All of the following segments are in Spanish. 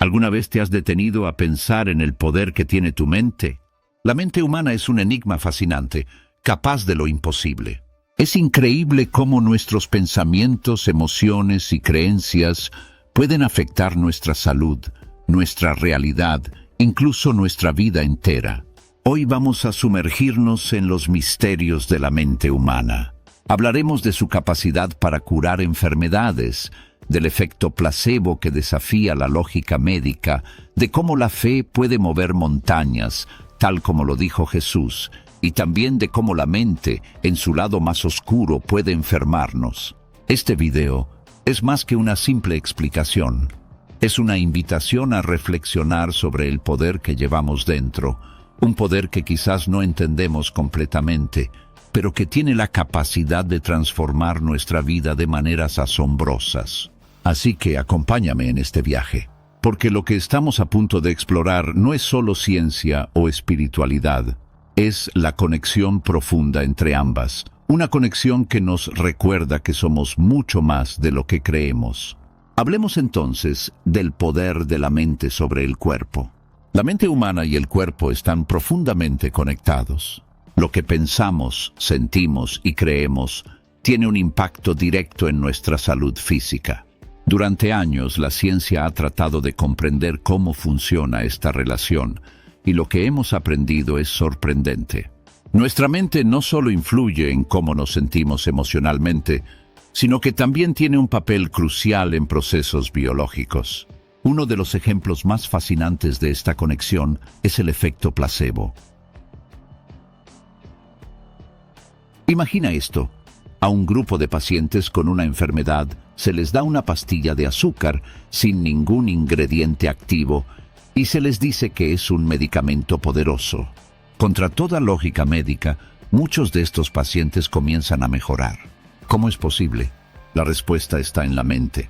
¿Alguna vez te has detenido a pensar en el poder que tiene tu mente? La mente humana es un enigma fascinante, capaz de lo imposible. Es increíble cómo nuestros pensamientos, emociones y creencias pueden afectar nuestra salud, nuestra realidad, incluso nuestra vida entera. Hoy vamos a sumergirnos en los misterios de la mente humana. Hablaremos de su capacidad para curar enfermedades, del efecto placebo que desafía la lógica médica, de cómo la fe puede mover montañas, tal como lo dijo Jesús, y también de cómo la mente, en su lado más oscuro, puede enfermarnos. Este video es más que una simple explicación. Es una invitación a reflexionar sobre el poder que llevamos dentro, un poder que quizás no entendemos completamente, pero que tiene la capacidad de transformar nuestra vida de maneras asombrosas. Así que acompáñame en este viaje, porque lo que estamos a punto de explorar no es solo ciencia o espiritualidad, es la conexión profunda entre ambas, una conexión que nos recuerda que somos mucho más de lo que creemos. Hablemos entonces del poder de la mente sobre el cuerpo. La mente humana y el cuerpo están profundamente conectados. Lo que pensamos, sentimos y creemos tiene un impacto directo en nuestra salud física. Durante años, la ciencia ha tratado de comprender cómo funciona esta relación, y lo que hemos aprendido es sorprendente. Nuestra mente no solo influye en cómo nos sentimos emocionalmente, sino que también tiene un papel crucial en procesos biológicos. Uno de los ejemplos más fascinantes de esta conexión es el efecto placebo. Imagina esto. A un grupo de pacientes con una enfermedad se les da una pastilla de azúcar sin ningún ingrediente activo y se les dice que es un medicamento poderoso. Contra toda lógica médica, muchos de estos pacientes comienzan a mejorar. ¿Cómo es posible? La respuesta está en la mente.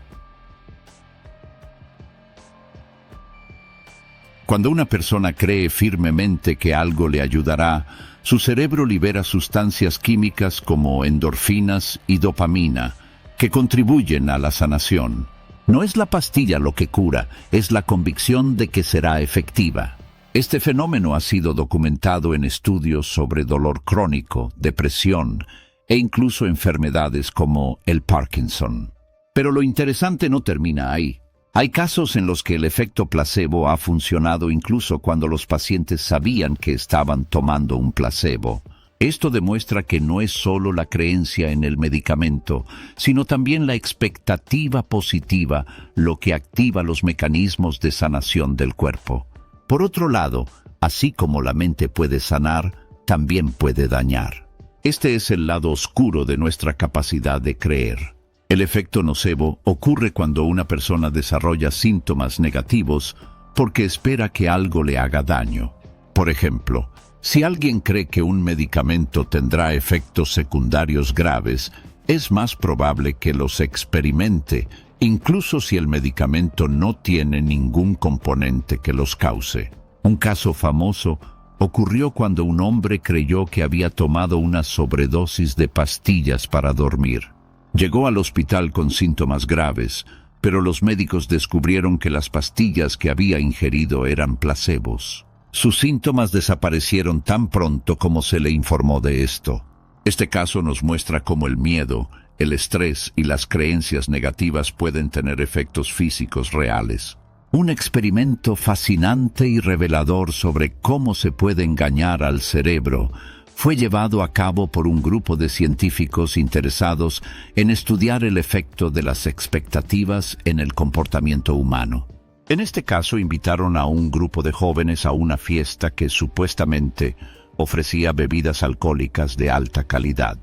Cuando una persona cree firmemente que algo le ayudará, su cerebro libera sustancias químicas como endorfinas y dopamina, que contribuyen a la sanación. No es la pastilla lo que cura, es la convicción de que será efectiva. Este fenómeno ha sido documentado en estudios sobre dolor crónico, depresión e incluso enfermedades como el Parkinson. Pero lo interesante no termina ahí. Hay casos en los que el efecto placebo ha funcionado incluso cuando los pacientes sabían que estaban tomando un placebo. Esto demuestra que no es solo la creencia en el medicamento, sino también la expectativa positiva lo que activa los mecanismos de sanación del cuerpo. Por otro lado, así como la mente puede sanar, también puede dañar. Este es el lado oscuro de nuestra capacidad de creer. El efecto nocebo ocurre cuando una persona desarrolla síntomas negativos porque espera que algo le haga daño. Por ejemplo, si alguien cree que un medicamento tendrá efectos secundarios graves, es más probable que los experimente, incluso si el medicamento no tiene ningún componente que los cause. Un caso famoso ocurrió cuando un hombre creyó que había tomado una sobredosis de pastillas para dormir. Llegó al hospital con síntomas graves, pero los médicos descubrieron que las pastillas que había ingerido eran placebos. Sus síntomas desaparecieron tan pronto como se le informó de esto. Este caso nos muestra cómo el miedo, el estrés y las creencias negativas pueden tener efectos físicos reales. Un experimento fascinante y revelador sobre cómo se puede engañar al cerebro fue llevado a cabo por un grupo de científicos interesados en estudiar el efecto de las expectativas en el comportamiento humano. En este caso, invitaron a un grupo de jóvenes a una fiesta que supuestamente ofrecía bebidas alcohólicas de alta calidad.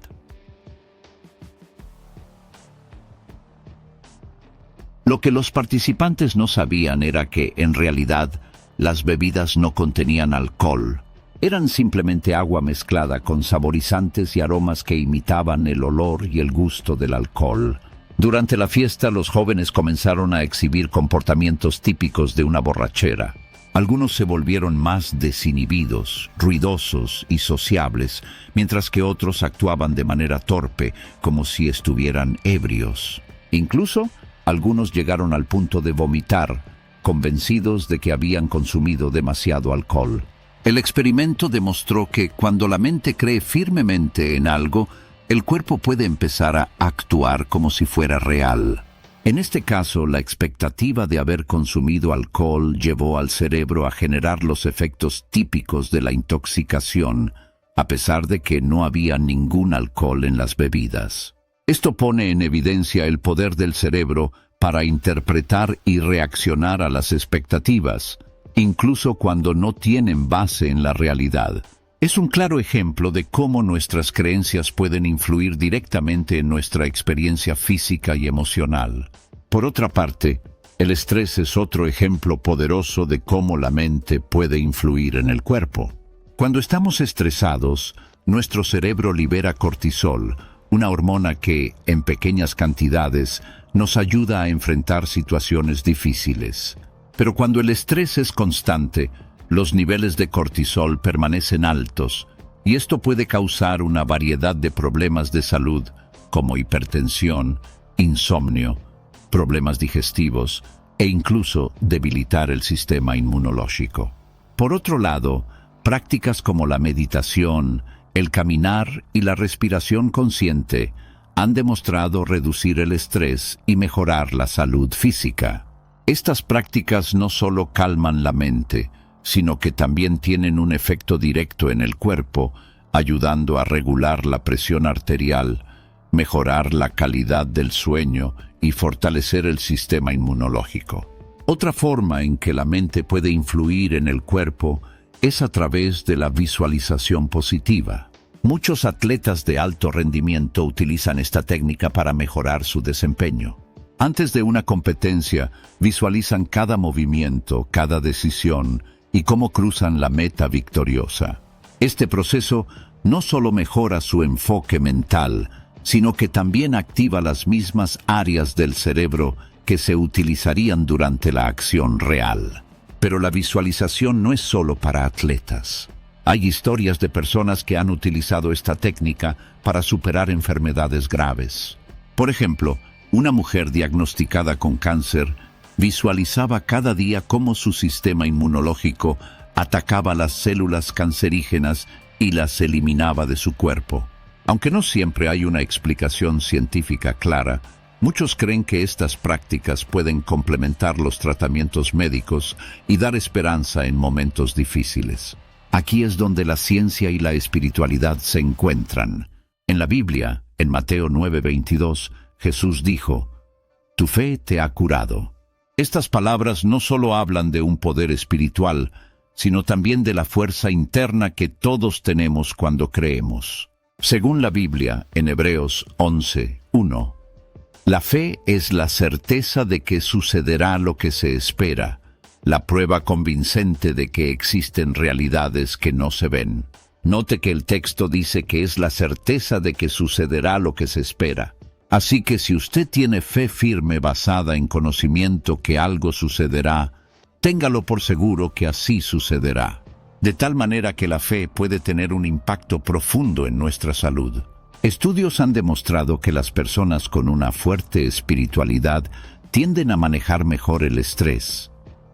Lo que los participantes no sabían era que, en realidad, las bebidas no contenían alcohol. Eran simplemente agua mezclada con saborizantes y aromas que imitaban el olor y el gusto del alcohol. Durante la fiesta, los jóvenes comenzaron a exhibir comportamientos típicos de una borrachera. Algunos se volvieron más desinhibidos, ruidosos y sociables, mientras que otros actuaban de manera torpe, como si estuvieran ebrios. Incluso, algunos llegaron al punto de vomitar, convencidos de que habían consumido demasiado alcohol. El experimento demostró que cuando la mente cree firmemente en algo, el cuerpo puede empezar a actuar como si fuera real. En este caso, la expectativa de haber consumido alcohol llevó al cerebro a generar los efectos típicos de la intoxicación, a pesar de que no había ningún alcohol en las bebidas. Esto pone en evidencia el poder del cerebro para interpretar y reaccionar a las expectativas, incluso cuando no tienen base en la realidad. Es un claro ejemplo de cómo nuestras creencias pueden influir directamente en nuestra experiencia física y emocional. Por otra parte, el estrés es otro ejemplo poderoso de cómo la mente puede influir en el cuerpo. Cuando estamos estresados, nuestro cerebro libera cortisol, una hormona que, en pequeñas cantidades, nos ayuda a enfrentar situaciones difíciles. Pero cuando el estrés es constante, los niveles de cortisol permanecen altos, y esto puede causar una variedad de problemas de salud, como hipertensión, insomnio, problemas digestivos e incluso debilitar el sistema inmunológico. Por otro lado, prácticas como la meditación, el caminar y la respiración consciente han demostrado reducir el estrés y mejorar la salud física. Estas prácticas no solo calman la mente, sino que también tienen un efecto directo en el cuerpo, ayudando a regular la presión arterial, mejorar la calidad del sueño y fortalecer el sistema inmunológico. Otra forma en que la mente puede influir en el cuerpo es a través de la visualización positiva. Muchos atletas de alto rendimiento utilizan esta técnica para mejorar su desempeño. Antes de una competencia, visualizan cada movimiento, cada decisión y cómo cruzan la meta victoriosa. Este proceso no solo mejora su enfoque mental, sino que también activa las mismas áreas del cerebro que se utilizarían durante la acción real. Pero la visualización no es solo para atletas. Hay historias de personas que han utilizado esta técnica para superar enfermedades graves. Por ejemplo, una mujer diagnosticada con cáncer visualizaba cada día cómo su sistema inmunológico atacaba las células cancerígenas y las eliminaba de su cuerpo. Aunque no siempre hay una explicación científica clara, muchos creen que estas prácticas pueden complementar los tratamientos médicos y dar esperanza en momentos difíciles. Aquí es donde la ciencia y la espiritualidad se encuentran. En la Biblia, en Mateo 9:22, Jesús dijo: «Tu fe te ha curado». Estas palabras no solo hablan de un poder espiritual, sino también de la fuerza interna que todos tenemos cuando creemos. Según la Biblia, en Hebreos 11:1, la fe es la certeza de que sucederá lo que se espera, la prueba convincente de que existen realidades que no se ven. Note que el texto dice que es la certeza de que sucederá lo que se espera. Así que si usted tiene fe firme basada en conocimiento que algo sucederá, téngalo por seguro que así sucederá. De tal manera que la fe puede tener un impacto profundo en nuestra salud. Estudios han demostrado que las personas con una fuerte espiritualidad tienden a manejar mejor el estrés,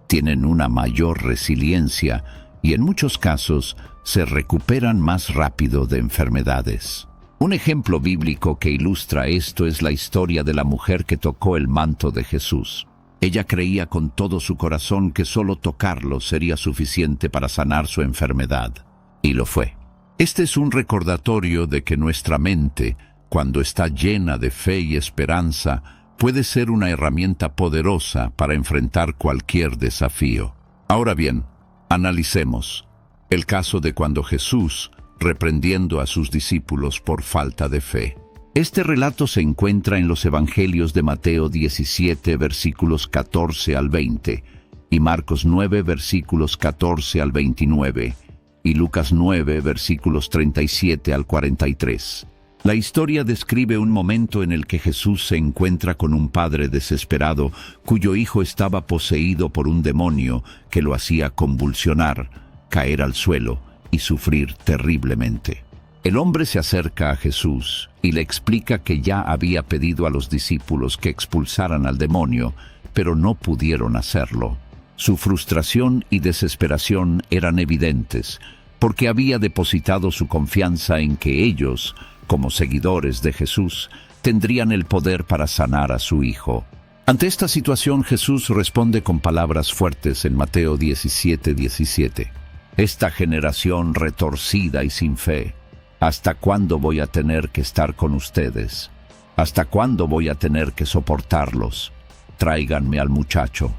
tienen una mayor resiliencia y en muchos casos se recuperan más rápido de enfermedades. Un ejemplo bíblico que ilustra esto es la historia de la mujer que tocó el manto de Jesús. Ella creía con todo su corazón que solo tocarlo sería suficiente para sanar su enfermedad, y lo fue. Este es un recordatorio de que nuestra mente, cuando está llena de fe y esperanza, puede ser una herramienta poderosa para enfrentar cualquier desafío. Ahora bien, analicemos el caso de cuando Jesús, reprendiendo a sus discípulos por falta de fe. Este relato se encuentra en los Evangelios de Mateo 17, versículos 14 al 20, y Marcos 9, versículos 14 al 29, y Lucas 9, versículos 37 al 43. La historia describe un momento en el que Jesús se encuentra con un padre desesperado cuyo hijo estaba poseído por un demonio que lo hacía convulsionar, caer al suelo y sufrir terriblemente. El hombre se acerca a Jesús y le explica que ya había pedido a los discípulos que expulsaran al demonio, pero no pudieron hacerlo. Su frustración y desesperación eran evidentes, porque había depositado su confianza en que ellos, como seguidores de Jesús, tendrían el poder para sanar a su hijo. Ante esta situación, Jesús responde con palabras fuertes en Mateo 17:17. Esta generación retorcida y sin fe, ¿hasta cuándo voy a tener que estar con ustedes? ¿Hasta cuándo voy a tener que soportarlos? Tráiganme al muchacho.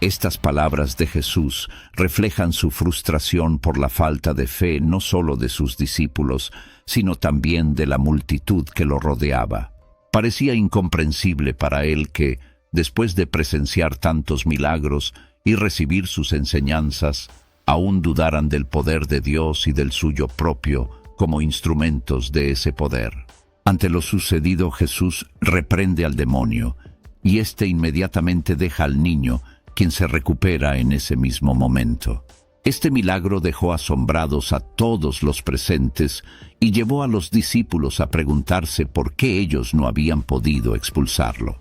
Estas palabras de Jesús reflejan su frustración por la falta de fe no solo de sus discípulos, sino también de la multitud que lo rodeaba. Parecía incomprensible para él que, después de presenciar tantos milagros y recibir sus enseñanzas, aún dudaran del poder de Dios y del suyo propio como instrumentos de ese poder. Ante lo sucedido, Jesús reprende al demonio, y éste inmediatamente deja al niño, quien se recupera en ese mismo momento. Este milagro dejó asombrados a todos los presentes y llevó a los discípulos a preguntarse por qué ellos no habían podido expulsarlo.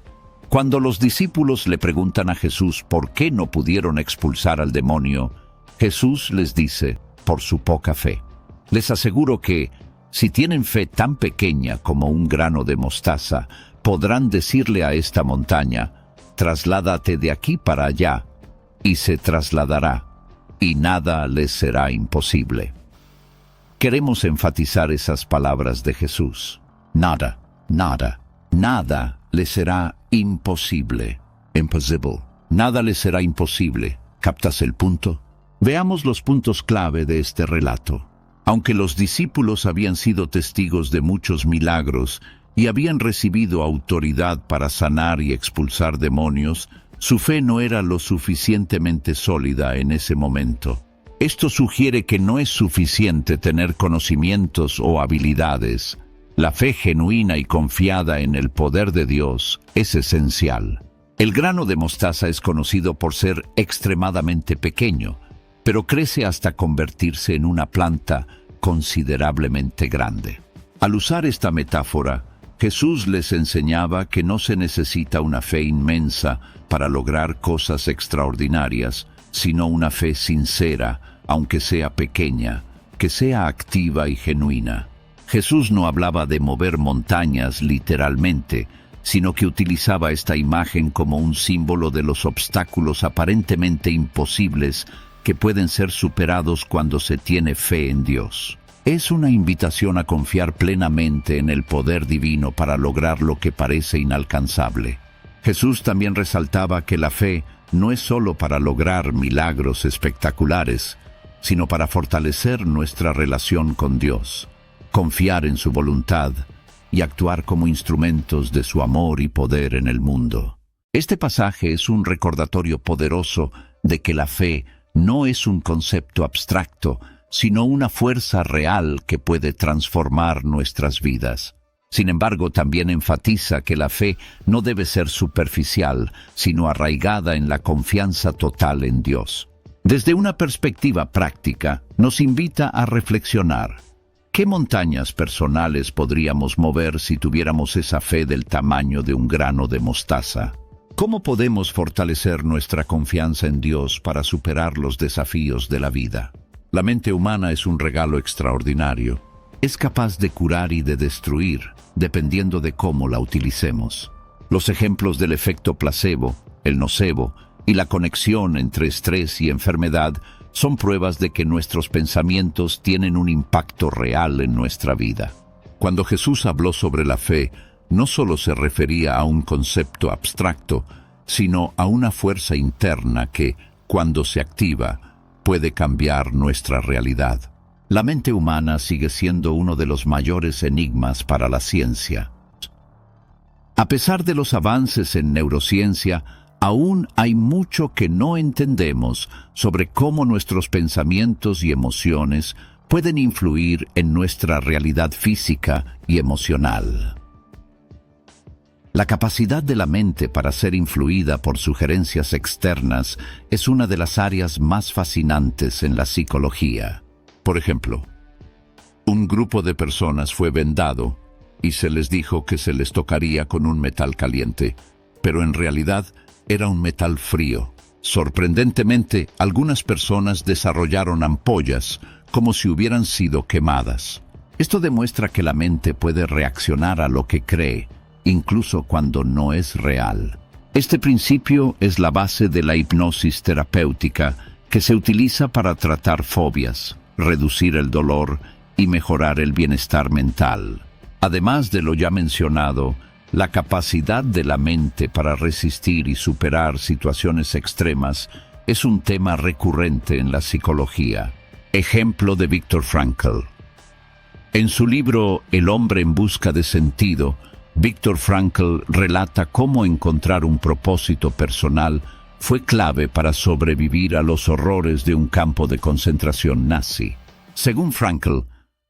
Cuando los discípulos le preguntan a Jesús por qué no pudieron expulsar al demonio, Jesús les dice, por su poca fe. Les aseguro que, si tienen fe tan pequeña como un grano de mostaza, podrán decirle a esta montaña, trasládate de aquí para allá, y se trasladará, y nada les será imposible. Queremos enfatizar esas palabras de Jesús. Nada, nada, nada les será imposible. Impossible. Nada les será imposible. ¿Captas el punto? Veamos los puntos clave de este relato. Aunque los discípulos habían sido testigos de muchos milagros y habían recibido autoridad para sanar y expulsar demonios, su fe no era lo suficientemente sólida en ese momento. Esto sugiere que no es suficiente tener conocimientos o habilidades. La fe genuina y confiada en el poder de Dios es esencial. El grano de mostaza es conocido por ser extremadamente pequeño, pero crece hasta convertirse en una planta considerablemente grande. Al usar esta metáfora, Jesús les enseñaba que no se necesita una fe inmensa para lograr cosas extraordinarias, sino una fe sincera, aunque sea pequeña, que sea activa y genuina. Jesús no hablaba de mover montañas literalmente, sino que utilizaba esta imagen como un símbolo de los obstáculos aparentemente imposibles que pueden ser superados cuando se tiene fe en Dios. Es una invitación a confiar plenamente en el poder divino para lograr lo que parece inalcanzable. Jesús también resaltaba que la fe no es solo para lograr milagros espectaculares, sino para fortalecer nuestra relación con Dios, confiar en su voluntad y actuar como instrumentos de su amor y poder en el mundo. Este pasaje es un recordatorio poderoso de que la fe no es un concepto abstracto, sino una fuerza real que puede transformar nuestras vidas. Sin embargo, también enfatiza que la fe no debe ser superficial, sino arraigada en la confianza total en Dios. Desde una perspectiva práctica, nos invita a reflexionar. ¿Qué montañas personales podríamos mover si tuviéramos esa fe del tamaño de un grano de mostaza? ¿Cómo podemos fortalecer nuestra confianza en Dios para superar los desafíos de la vida? La mente humana es un regalo extraordinario. Es capaz de curar y de destruir, dependiendo de cómo la utilicemos. Los ejemplos del efecto placebo, el nocebo y la conexión entre estrés y enfermedad son pruebas de que nuestros pensamientos tienen un impacto real en nuestra vida. Cuando Jesús habló sobre la fe, no solo se refería a un concepto abstracto, sino a una fuerza interna que, cuando se activa, puede cambiar nuestra realidad. La mente humana sigue siendo uno de los mayores enigmas para la ciencia. A pesar de los avances en neurociencia, aún hay mucho que no entendemos sobre cómo nuestros pensamientos y emociones pueden influir en nuestra realidad física y emocional. La capacidad de la mente para ser influida por sugerencias externas es una de las áreas más fascinantes en la psicología. Por ejemplo, un grupo de personas fue vendado y se les dijo que se les tocaría con un metal caliente, pero en realidad era un metal frío. Sorprendentemente, algunas personas desarrollaron ampollas, como si hubieran sido quemadas. Esto demuestra que la mente puede reaccionar a lo que cree, incluso cuando no es real. Este principio es la base de la hipnosis terapéutica que se utiliza para tratar fobias, reducir el dolor y mejorar el bienestar mental. Además de lo ya mencionado, la capacidad de la mente para resistir y superar situaciones extremas es un tema recurrente en la psicología. Ejemplo de Viktor Frankl. En su libro El hombre en busca de sentido, Viktor Frankl relata cómo encontrar un propósito personal fue clave para sobrevivir a los horrores de un campo de concentración nazi. Según Frankl,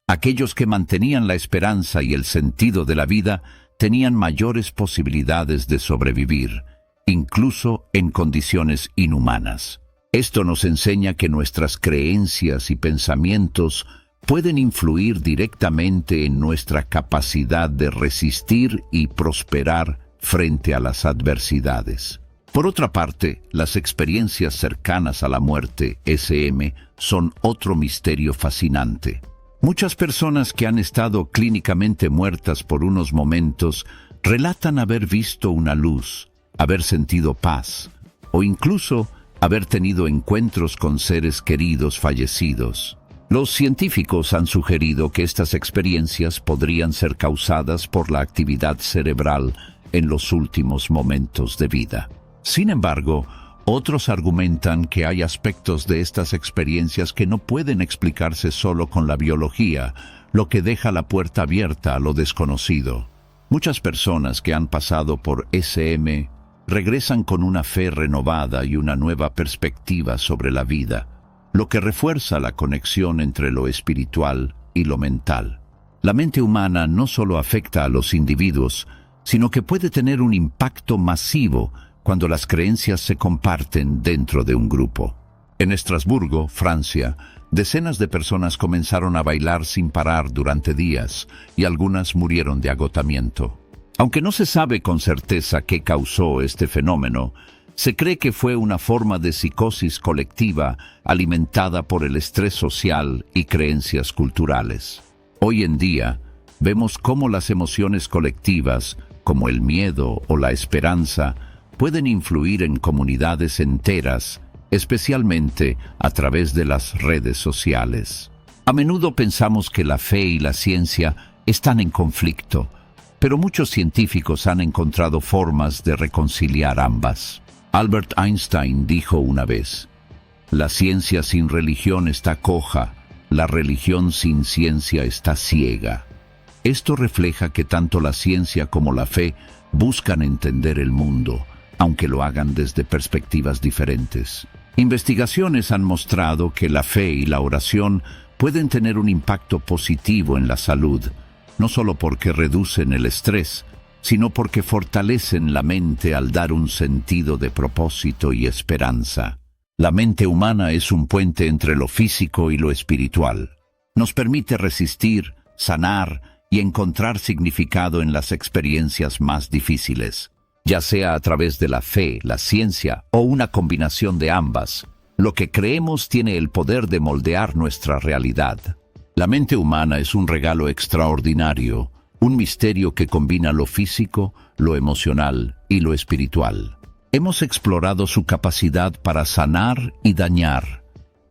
aquellos que mantenían la esperanza y el sentido de la vida tenían mayores posibilidades de sobrevivir, incluso en condiciones inhumanas. Esto nos enseña que nuestras creencias y pensamientos pueden influir directamente en nuestra capacidad de resistir y prosperar frente a las adversidades. Por otra parte, las experiencias cercanas a la muerte, SM, son otro misterio fascinante. Muchas personas que han estado clínicamente muertas por unos momentos relatan haber visto una luz, haber sentido paz, o incluso haber tenido encuentros con seres queridos fallecidos. Los científicos han sugerido que estas experiencias podrían ser causadas por la actividad cerebral en los últimos momentos de vida. Sin embargo, otros argumentan que hay aspectos de estas experiencias que no pueden explicarse solo con la biología, lo que deja la puerta abierta a lo desconocido. Muchas personas que han pasado por SM regresan con una fe renovada y una nueva perspectiva sobre la vida, lo que refuerza la conexión entre lo espiritual y lo mental. La mente humana no solo afecta a los individuos, sino que puede tener un impacto masivo cuando las creencias se comparten dentro de un grupo. En Estrasburgo, Francia, decenas de personas comenzaron a bailar sin parar durante días y algunas murieron de agotamiento. Aunque no se sabe con certeza qué causó este fenómeno, se cree que fue una forma de psicosis colectiva alimentada por el estrés social y creencias culturales. Hoy en día, vemos cómo las emociones colectivas, como el miedo o la esperanza, pueden influir en comunidades enteras, especialmente a través de las redes sociales. A menudo pensamos que la fe y la ciencia están en conflicto, pero muchos científicos han encontrado formas de reconciliar ambas. Albert Einstein dijo una vez: «La ciencia sin religión está coja, la religión sin ciencia está ciega». Esto refleja que tanto la ciencia como la fe buscan entender el mundo, aunque lo hagan desde perspectivas diferentes. Investigaciones han mostrado que la fe y la oración pueden tener un impacto positivo en la salud, no solo porque reducen el estrés, sino porque fortalecen la mente al dar un sentido de propósito y esperanza. La mente humana es un puente entre lo físico y lo espiritual. Nos permite resistir, sanar y encontrar significado en las experiencias más difíciles. Ya sea a través de la fe, la ciencia o una combinación de ambas, lo que creemos tiene el poder de moldear nuestra realidad. La mente humana es un regalo extraordinario, un misterio que combina lo físico, lo emocional y lo espiritual. Hemos explorado su capacidad para sanar y dañar,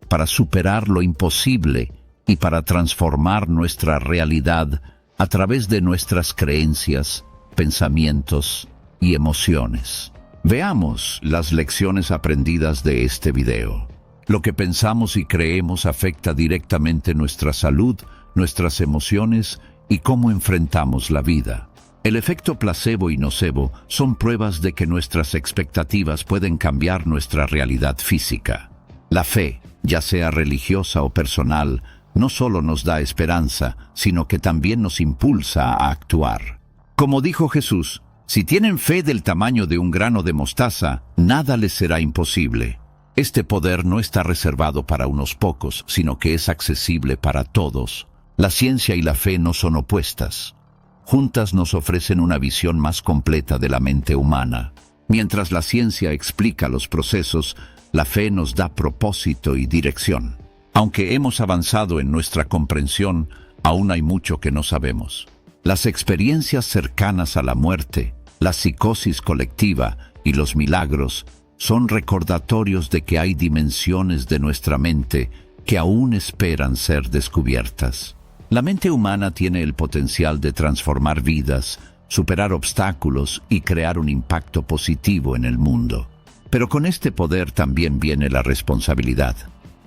para superar lo imposible y para transformar nuestra realidad a través de nuestras creencias, pensamientos y emociones. Veamos las lecciones aprendidas de este video. Lo que pensamos y creemos afecta directamente nuestra salud, nuestras emociones y cómo enfrentamos la vida. El efecto placebo y nocebo son pruebas de que nuestras expectativas pueden cambiar nuestra realidad física. La fe, ya sea religiosa o personal, no solo nos da esperanza, sino que también nos impulsa a actuar. Como dijo Jesús, si tienen fe del tamaño de un grano de mostaza, nada les será imposible. Este poder no está reservado para unos pocos, sino que es accesible para todos. La ciencia y la fe no son opuestas. Juntas nos ofrecen una visión más completa de la mente humana. Mientras la ciencia explica los procesos, La fe nos da propósito y dirección. Aunque hemos avanzado en nuestra comprensión, aún hay mucho que no sabemos. Las experiencias cercanas a la muerte, la psicosis colectiva y los milagros son recordatorios de que hay dimensiones de nuestra mente que aún esperan ser descubiertas. La mente humana tiene el potencial de transformar vidas, superar obstáculos y crear un impacto positivo en el mundo. Pero con este poder también viene la responsabilidad.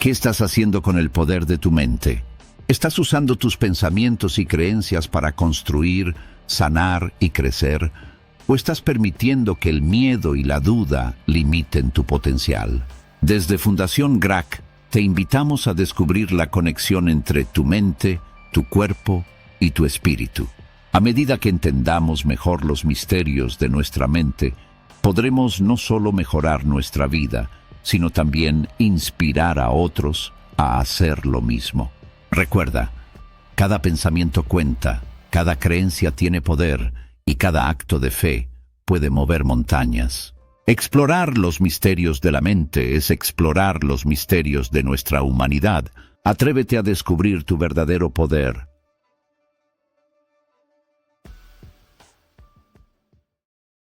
¿Qué estás haciendo con el poder de tu mente? ¿Estás usando tus pensamientos y creencias para construir, sanar y crecer? ¿O estás permitiendo que el miedo y la duda limiten tu potencial? Desde Fundación GRAC te invitamos a descubrir la conexión entre tu mente, tu cuerpo y tu espíritu. A medida que entendamos mejor los misterios de nuestra mente, podremos no solo mejorar nuestra vida, sino también inspirar a otros a hacer lo mismo. Recuerda, cada pensamiento cuenta, cada creencia tiene poder y cada acto de fe puede mover montañas. Explorar los misterios de la mente es explorar los misterios de nuestra humanidad. Atrévete a descubrir tu verdadero poder,